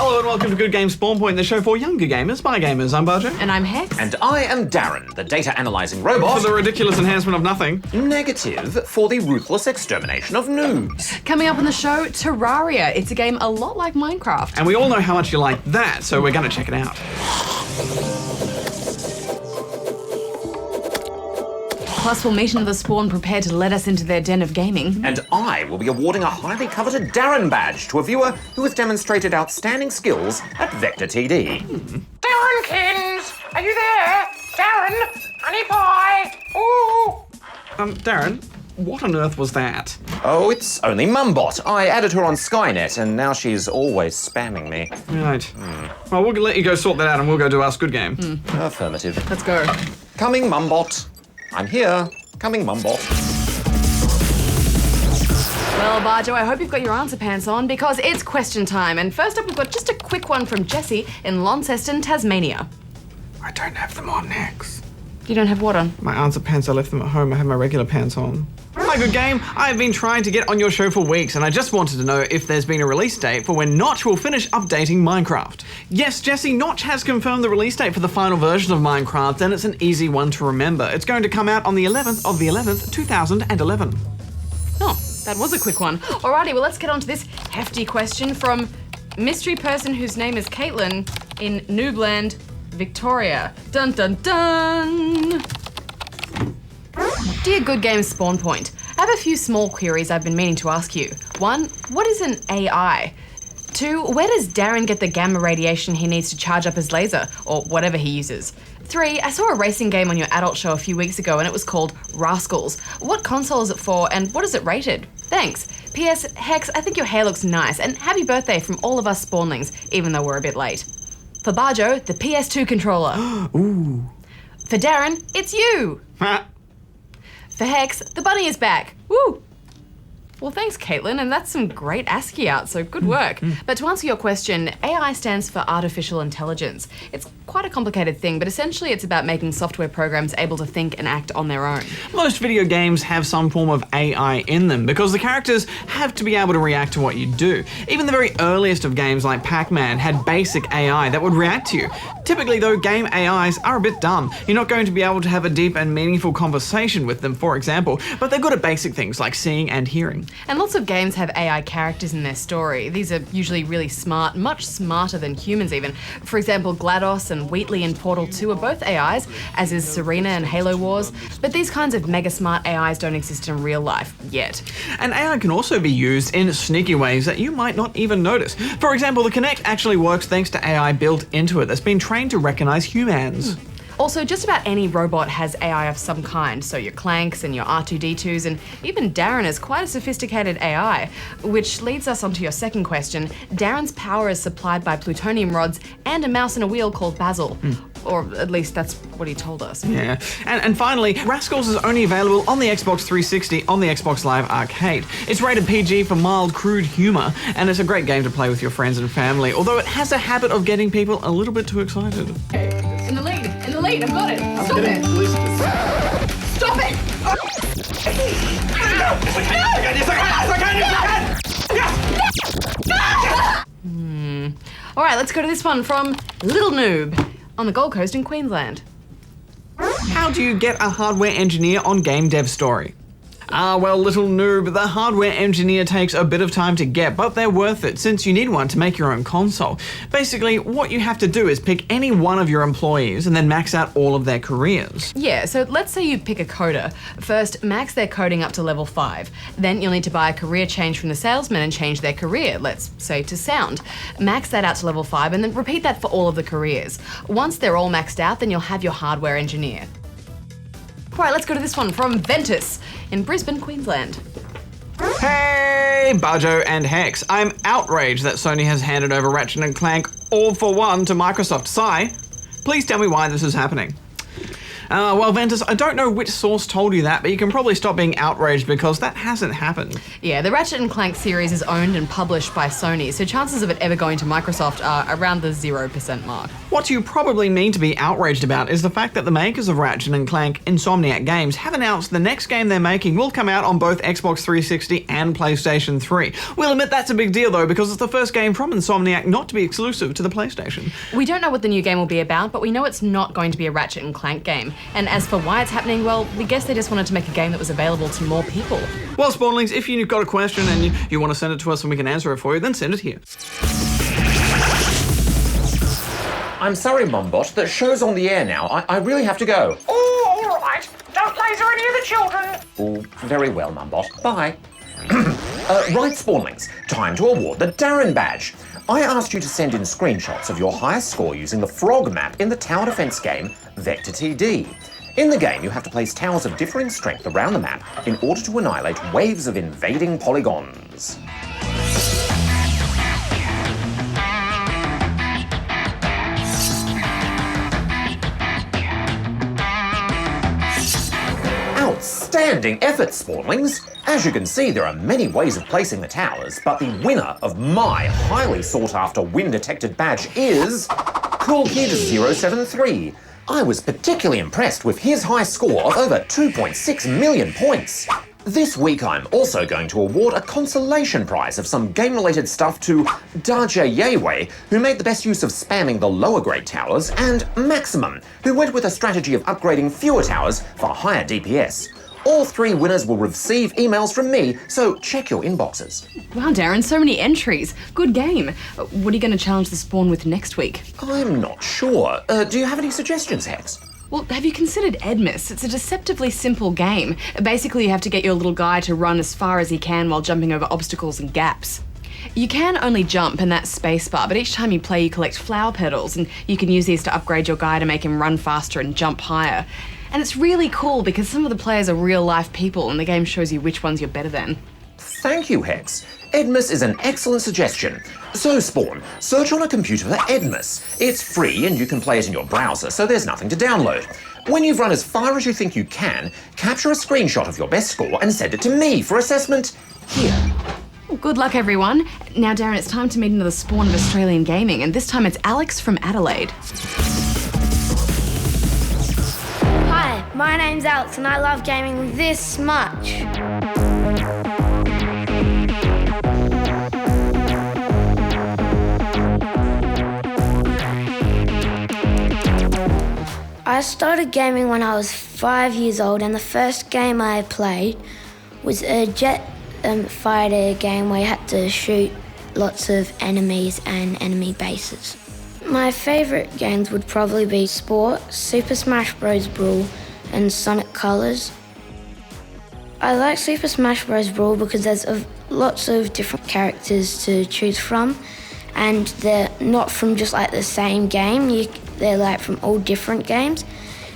Hello and welcome to Good Games Spawn Point, the show for younger gamers by gamers. I'm Bajo. And I'm Hex. And I am D.A.R.R.E.N, the data analyzing robot. For the ridiculous enhancement of nothing. Negative for the ruthless extermination of noobs. Coming up on the show, Terraria. It's a game a lot like Minecraft. And we all know how much you like that, so we're going to check it out. Plus, we'll meet another spawn prepared to let us into their den of gaming. And I will be awarding a highly coveted D.A.R.R.E.N badge to a viewer who has demonstrated outstanding skills at Vector TD. D.A.R.R.E.N-kins! Are you there? D.A.R.R.E.N! Honey pie! Ooh! D.A.R.R.E.N, what on earth was that? Oh, it's only Mumbot. I added her on Skynet and now she's always spamming me. Right. Well, we'll let you go sort that out and we'll go do our Squid Game. Affirmative. Let's go. Coming, Mumbot. I'm here. Coming, Mumbot. Well, Bajo, I hope you've got your answer pants on because it's question time. And first up, we've got just a quick one from Jesse in Launceston, Tasmania. I don't have them on, Hex. You don't have what on? My answer pants, I left them at home. I have my regular pants on. Hi, Good Game. I've been trying to get on your show for weeks and I just wanted to know if there's been a release date for when Notch will finish updating Minecraft. Yes, Jesse, Notch has confirmed the release date for the final version of Minecraft and it's an easy one to remember. It's going to come out on the 11th of the 11th, 2011. Oh, that was a quick one. Alrighty, well, let's get on to this hefty question from mystery person whose name is Caitlin in Noobland, Victoria. Dun dun dun! Dear Good Games Spawn Point, I have a few small queries I've been meaning to ask you. 1, what is an AI? 2, where does D.A.R.R.E.N get the gamma radiation he needs to charge up his laser, or whatever he uses? 3, I saw a racing game on your adult show a few weeks ago and it was called Rascals. What console is it for and what is it rated? Thanks. P.S. Hex, I think your hair looks nice and happy birthday from all of us spawnlings, even though we're a bit late. For Bajo, the PS2 controller. Ooh. For D.A.R.R.E.N, it's you. For Hex, the bunny is back. Woo! Well, thanks, Caitlin, and that's some great ASCII art, so good work. But to answer your question, AI stands for artificial intelligence. It's quite a complicated thing, but essentially it's about making software programs able to think and act on their own. Most video games have some form of AI in them because the characters have to be able to react to what you do. Even the very earliest of games like Pac-Man had basic AI that would react to you. Typically though, game AIs are a bit dumb. You're not going to be able to have a deep and meaningful conversation with them, for example, but they're good at basic things like seeing and hearing. And lots of games have AI characters in their story. These are usually really smart, much smarter than humans even. For example, GLaDOS and Wheatley in Portal 2 are both AIs, as is Serena in Halo Wars, but these kinds of mega smart AIs don't exist in real life, yet. And AI can also be used in sneaky ways that you might not even notice. For example, the Kinect actually works thanks to AI built into it that's been trained to recognize humans. Also, just about any robot has AI of some kind, so your Clanks and your R2-D2s, and even D.A.R.R.E.N is quite a sophisticated AI, which leads us on to your second question. D.A.R.R.E.N's power is supplied by plutonium rods and a mouse and a wheel called Basil. Or at least that's what he told us. Yeah, and finally, Rascals is only available on the Xbox 360 on the Xbox Live Arcade. It's rated PG for mild, crude humor, and it's a great game to play with your friends and family, although it has a habit of getting people a little bit too excited. In the lead, I've got it. Stop it. Stop it. All right, let's go to this one from Little Noob on the Gold Coast in Queensland. How do you get a hardware engineer on Game Dev Story? Well, Little Noob, the hardware engineer takes a bit of time to get, but they're worth it since you need one to make your own console. Basically, what you have to do is pick any one of your employees and then max out all of their careers. Yeah, so let's say you pick a coder. First, max their coding up to level 5. Then you'll need to buy a career change from the salesman and change their career, let's say to sound. Max that out to level 5 and then repeat that for all of the careers. Once they're all maxed out, then you'll have your hardware engineer. All right, let's go to this one from Ventus in Brisbane, Queensland. Hey, Bajo and Hex. I'm outraged that Sony has handed over Ratchet and Clank All for One to Microsoft. Please tell me why this is happening. Well, Ventus, I don't know which source told you that, but you can probably stop being outraged because that hasn't happened. Yeah, the Ratchet & Clank series is owned and published by Sony, so chances of it ever going to Microsoft are around the 0% mark. What you probably mean to be outraged about is the fact that the makers of Ratchet & Clank, Insomniac Games, have announced the next game they're making will come out on both Xbox 360 and PlayStation 3. We'll admit that's a big deal though, because it's the first game from Insomniac not to be exclusive to the PlayStation. We don't know what the new game will be about, but we know it's not going to be a Ratchet & Clank game. And as for why it's happening, well, we guess they just wanted to make a game that was available to more people. Well, Spawnlings, if you've got a question and you want to send it to us and we can answer it for you, then send it here. I'm sorry, Mombot, the show's on the air now. I really have to go. Oh, all right. Don't laser any of the children. Oh, very well, Mombot. Bye. Right, Spawnlings, time to award the D.A.R.R.E.N badge. I asked you to send in screenshots of your highest score using the frog map in the tower defense game Vector TD. In the game, you have to place towers of differing strength around the map in order to annihilate waves of invading polygons. Outstanding effort, Spawnlings! As you can see, there are many ways of placing the towers, but the winner of my highly sought-after win-detected badge is CoolKid073. I was particularly impressed with his high score of over 2.6 million points. This week I'm also going to award a consolation prize of some game-related stuff to Darja Yewe, who made the best use of spamming the lower grade towers, and Maximum, who went with a strategy of upgrading fewer towers for higher DPS. All three winners will receive emails from me, so check your inboxes. Wow, Darren, so many entries. Good game. What are you going to challenge the Spawn with next week? I'm not sure. Do you have any suggestions, Hex? Well, have you considered Edmus? It's a deceptively simple game. Basically, you have to get your little guy to run as far as he can while jumping over obstacles and gaps. You can only jump, and that's spacebar, but each time you play, you collect flower petals, and you can use these to upgrade your guy to make him run faster and jump higher. And it's really cool because some of the players are real-life people, and the game shows you which ones you're better than. Thank you, Hex. Edmus is an excellent suggestion. So, Spawn, search on a computer for Edmus. It's free and you can play it in your browser, so there's nothing to download. When you've run as far as you think you can, capture a screenshot of your best score and send it to me for assessment here. Well, good luck, everyone. Now, Darren, it's time to meet another Spawn of Australian gaming, and this time it's Alex from Adelaide. Hi, my name's Alex and I love gaming this much. I started gaming when I was 5 years old, and the first game I played was a jet fighter game where you had to shoot lots of enemies and enemy bases. My favourite games would probably be Sport, Super Smash Bros. Brawl and Sonic Colors. I like Super Smash Bros. Brawl because there's lots of different characters to choose from, and they're not from just like the same game. They're like from all different games,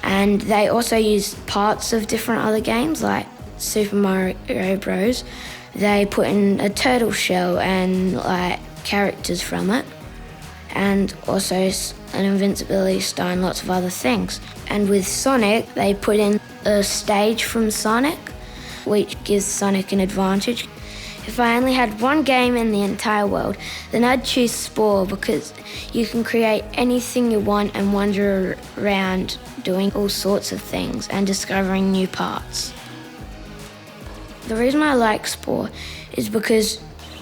and they also use parts of different other games like Super Mario Bros. They put in a turtle shell and like characters from it, and also an invincibility star and lots of other things. And with Sonic, they put in a stage from Sonic, which gives Sonic an advantage. If I only had one game in the entire world, then I'd choose Spore because you can create anything you want and wander around doing all sorts of things and discovering new parts. The reason I like Spore is because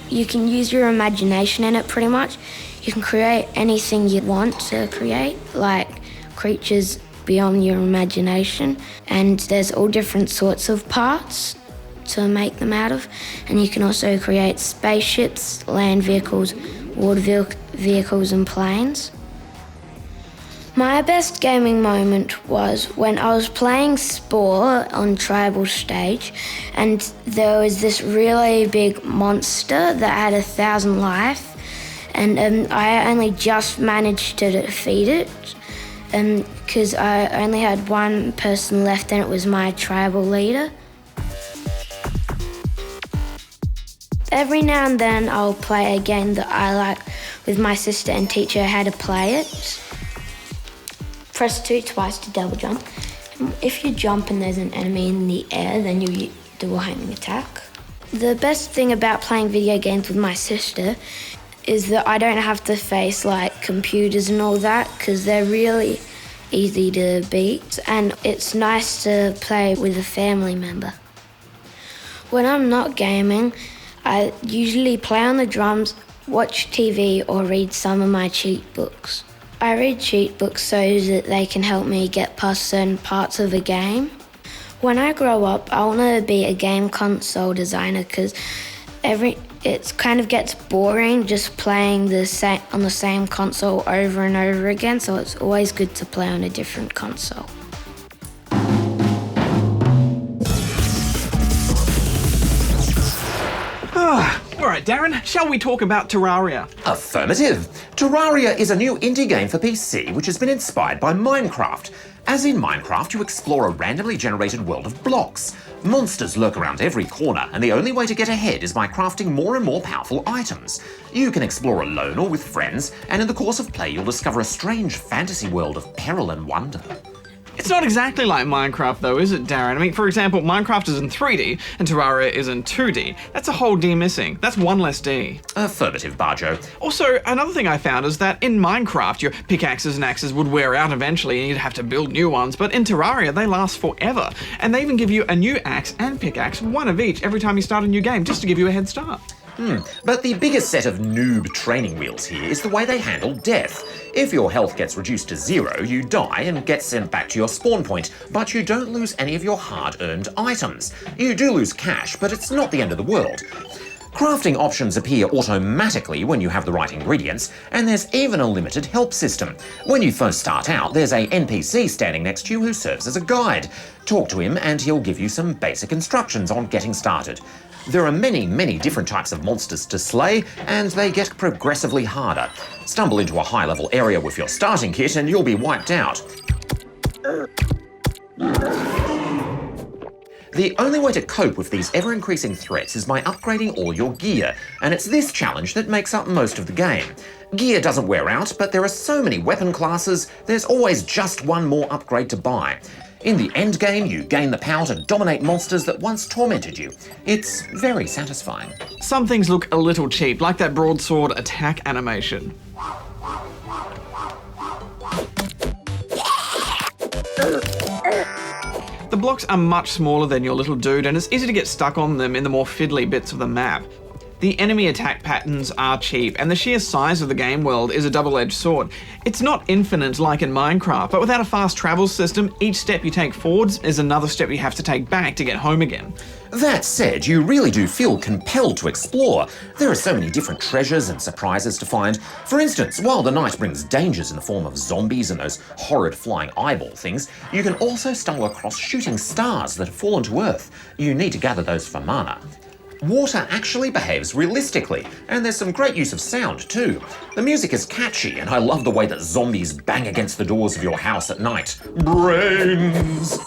you can use your imagination in it pretty much. You can create anything you want to create, like creatures beyond your imagination, and there's all different sorts of parts to make them out of, and you can also create spaceships, land vehicles, water vehicles and planes. My best gaming moment was when I was playing Spore on Tribal Stage, and there was this really big monster that had 1,000 life, and I only just managed to defeat it because I only had one person left, and it was my tribal leader. Every now and then I'll play a game that I like with my sister and teach her how to play it. Press 2 twice to double jump. If you jump and there's an enemy in the air, then you do a homing attack. The best thing about playing video games with my sister is that I don't have to face like computers and all that, because they're really easy to beat, and it's nice to play with a family member. When I'm not gaming, I usually play on the drums, watch TV, or read some of my cheat books. I read cheat books so that they can help me get past certain parts of a game. When I grow up, I want to be a game console designer, because it kind of gets boring just playing on the same console over and over again, so it's always good to play on a different console. All right, Darren, shall we talk about Terraria? Affirmative. Terraria is a new indie game for PC which has been inspired by Minecraft. As in Minecraft, you explore a randomly generated world of blocks. Monsters lurk around every corner, and the only way to get ahead is by crafting more and more powerful items. You can explore alone or with friends, and in the course of play you'll discover a strange fantasy world of peril and wonder. It's not exactly like Minecraft though, is it, Darren? I mean, for example, Minecraft is in 3D and Terraria is in 2D. That's a whole D missing. That's one less D. Affirmative, Bajo. Also, another thing I found is that in Minecraft, your pickaxes and axes would wear out eventually and you'd have to build new ones, but in Terraria, they last forever. And they even give you a new axe and pickaxe, one of each, every time you start a new game, just to give you a head start. But the biggest set of noob training wheels here is the way they handle death. If your health gets reduced to 0, you die and get sent back to your spawn point, but you don't lose any of your hard-earned items. You do lose cash, but it's not the end of the world. Crafting options appear automatically when you have the right ingredients, and there's even a limited help system. When you first start out, there's a NPC standing next to you who serves as a guide. Talk to him and he'll give you some basic instructions on getting started. There are many, many different types of monsters to slay, and they get progressively harder. Stumble into a high-level area with your starting kit and you'll be wiped out. The only way to cope with these ever-increasing threats is by upgrading all your gear, and it's this challenge that makes up most of the game. Gear doesn't wear out, but there are so many weapon classes, there's always just one more upgrade to buy. In the end game, you gain the power to dominate monsters that once tormented you. It's very satisfying. Some things look a little cheap, like that broadsword attack animation. The blocks are much smaller than your little dude, and it's easy to get stuck on them in the more fiddly bits of the map. The enemy attack patterns are cheap, and the sheer size of the game world is a double-edged sword. It's not infinite like in Minecraft, but without a fast travel system, each step you take forwards is another step you have to take back to get home again. That said, you really do feel compelled to explore. There are so many different treasures and surprises to find. For instance, while the night brings dangers in the form of zombies and those horrid flying eyeball things, you can also stumble across shooting stars that have fallen to Earth. You need to gather those for mana. Water actually behaves realistically, and there's some great use of sound too. The music is catchy, and I love the way that zombies bang against the doors of your house at night. Brains!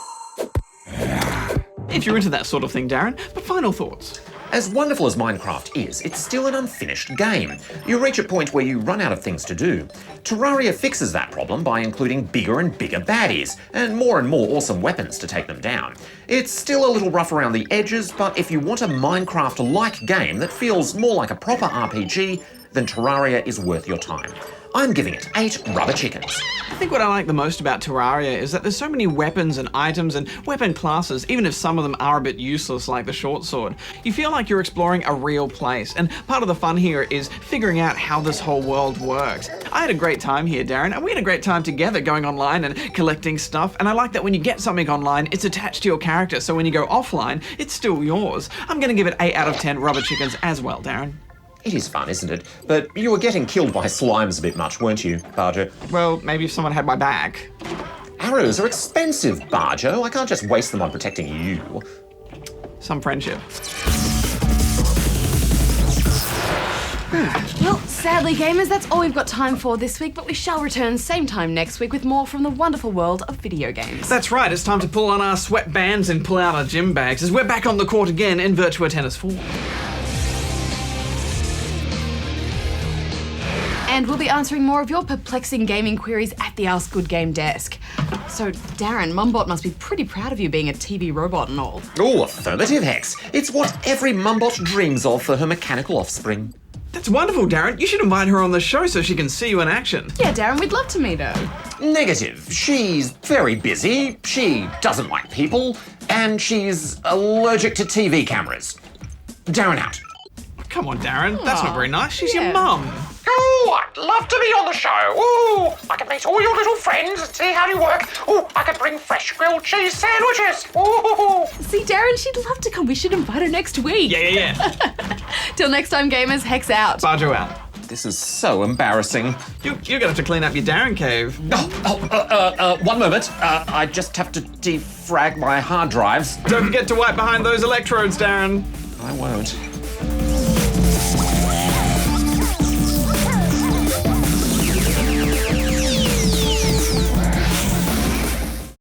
If you're into that sort of thing, Darren, but final thoughts? As wonderful as Minecraft is, it's still an unfinished game. You reach a point where you run out of things to do. Terraria fixes that problem by including bigger and bigger baddies, and more awesome weapons to take them down. It's still a little rough around the edges, but if you want a Minecraft-like game that feels more like a proper RPG, then Terraria is worth your time. I'm giving it 8 rubber chickens. I think what I like the most about Terraria is that there's so many weapons and items and weapon classes, even if some of them are a bit useless like the short sword. You feel like you're exploring a real place, and part of the fun here is figuring out how this whole world works. I had a great time here, Darren, and we had a great time together going online and collecting stuff, and I like that when you get something online, it's attached to your character, so when you go offline, it's still yours. I'm gonna give it 8 out of 10 rubber chickens as well, Darren. It is fun, isn't it? But you were getting killed by slimes a bit much, weren't you, Bajo? Well, maybe if someone had my back. Arrows are expensive, Bajo. I can't just waste them on protecting you. Some friendship. Well, sadly, gamers, that's all we've got time for this week, but we shall return same time next week with more from the wonderful world of video games. That's right, it's time to pull on our sweatbands and pull out our gym bags as we're back on the court again in Virtua Tennis 4. And we'll be answering more of your perplexing gaming queries at the Ask Good Game desk. So, Darren, Mumbot must be pretty proud of you being a TV robot and all. Oh, affirmative, Hex. It's what every Mumbot dreams of for her mechanical offspring. That's wonderful, Darren. You should invite her on the show so she can see you in action. Yeah, Darren, we'd love to meet her. Negative. She's very busy, she doesn't like people, and she's allergic to TV cameras. Darren out. Come on, Darren. That's not very nice. She's yeah. your mum. Oh, I'd love to be on the show. Oh, I could meet all your little friends and see how you work. Oh, I could bring fresh grilled cheese sandwiches. Oh. See, Darren, she'd love to come. We should invite her next week. Yeah. Till next time, gamers, Hex out. Bajo out. This is so embarrassing. You're gonna have to clean up your Darren cave. One moment. I just have to defrag my hard drives. Don't forget to wipe behind those electrodes, Darren. I won't.